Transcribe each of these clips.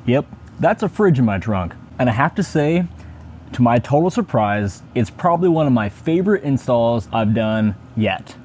Yep, that's a fridge in my trunk. And I have to say, to my total surprise, it's probably one of my favorite installs I've done yet.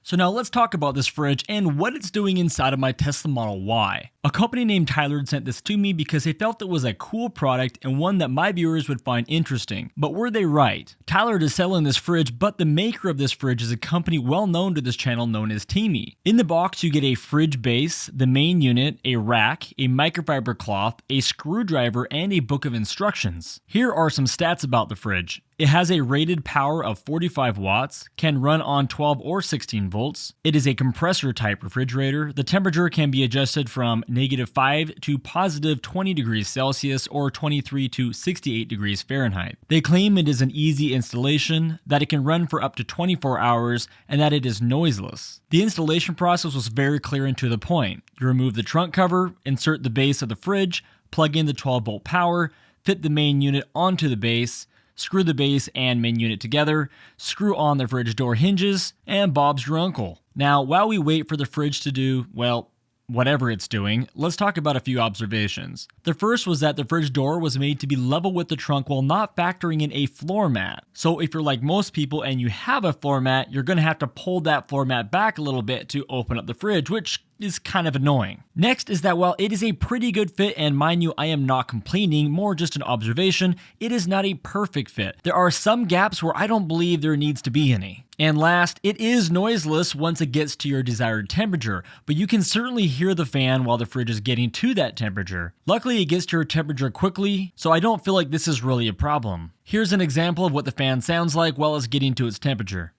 So now let's talk about this fridge and what it's doing inside of my Tesla Model Y. A company named Tyler sent this to me because they felt it was a cool product and one that my viewers would find interesting. But were they right? Tyler is selling this fridge, but the maker of this fridge is a company well known to this channel known as ca.temai. In the box you get a fridge base, the main unit, a rack, a microfiber cloth, a screwdriver, and a book of instructions. Here are some stats about the fridge. It has a rated power of 45 watts, can run on 12 or 16 volts. It is a compressor type refrigerator. The temperature can be adjusted from -5 to +20 degrees Celsius or 23 to 68 degrees Fahrenheit. They claim it is an easy installation, that it can run for up to 24 hours, and that it is noiseless. The installation process was very clear and to the point. You remove the trunk cover, insert the base of the fridge, plug in the 12-volt power, fit the main unit onto the base, screw the base and main unit together, screw on the fridge door hinges, and Bob's your uncle. Now, while we wait for the fridge to do, well, whatever it's doing, let's talk about a few observations. The first was that the fridge door was made to be level with the trunk while not factoring in a floor mat. So if you're like most people and you have a floor mat, you're going to have to pull that floor mat back a little bit to open up the fridge, which is kind of annoying. Next is that while it is a pretty good fit, and mind you, I am not complaining, more just an observation, it is not a perfect fit. There are some gaps where I don't believe there needs to be any. And last, it is noiseless once it gets to your desired temperature, but you can certainly hear the fan while the fridge is getting to that temperature. Luckily, it gets to your temperature quickly, so I don't feel like this is really a problem. Here's an example of what the fan sounds like while it's getting to its temperature.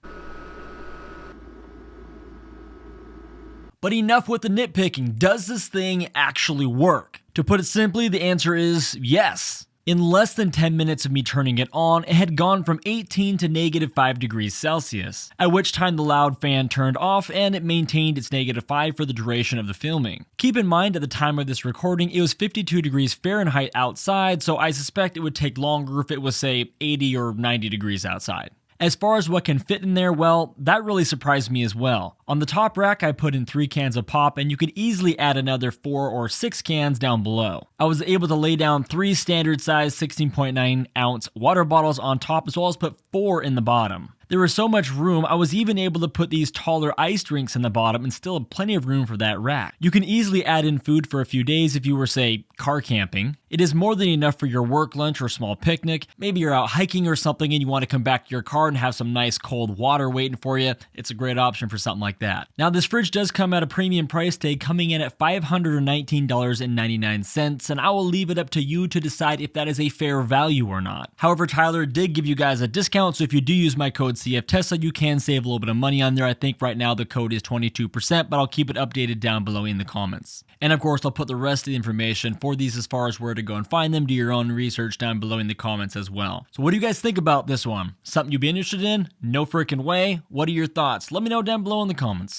But enough with the nitpicking. Does this thing actually work? To put it simply, the answer is yes. In less than 10 minutes of me turning it on, it had gone from 18 to -5 degrees Celsius, at which time the loud fan turned off and it maintained its -5 for the duration of the filming. Keep in mind, at the time of this recording, it was 52 degrees Fahrenheit outside, so I suspect it would take longer if it was, say, 80 or 90 degrees outside. As far as what can fit in there, well, that really surprised me as well. On the top rack, I put in 3 cans of pop, and you could easily add another 4 or 6 cans down below. I was able to lay down 3 standard size 16.9 ounce water bottles on top, as well as put 4 in the bottom. There was so much room, I was even able to put these taller ice drinks in the bottom and still have plenty of room for that rack. You can easily add in food for a few days if you were, say, car camping. It is more than enough for your work lunch or small picnic. Maybe you're out hiking or something and you want to come back to your car and have some nice cold water waiting for you. It's a great option for something like that. Now, this fridge does come at a premium price tag, coming in at $519.99, and I will leave it up to you to decide if that is a fair value or not. However, Tyler did give you guys a discount, so if you do use my code CFTesla, you can save a little bit of money on there. I think right now the code is 22%, but I'll keep it updated down below in the comments. And of course, I'll put the rest of the information for these as far as where to go and find them. Do your own research down below in the comments as well. So what do you guys think about this one? Something you'd be interested in? No freaking way. What are your thoughts? Let me know down below in the comments.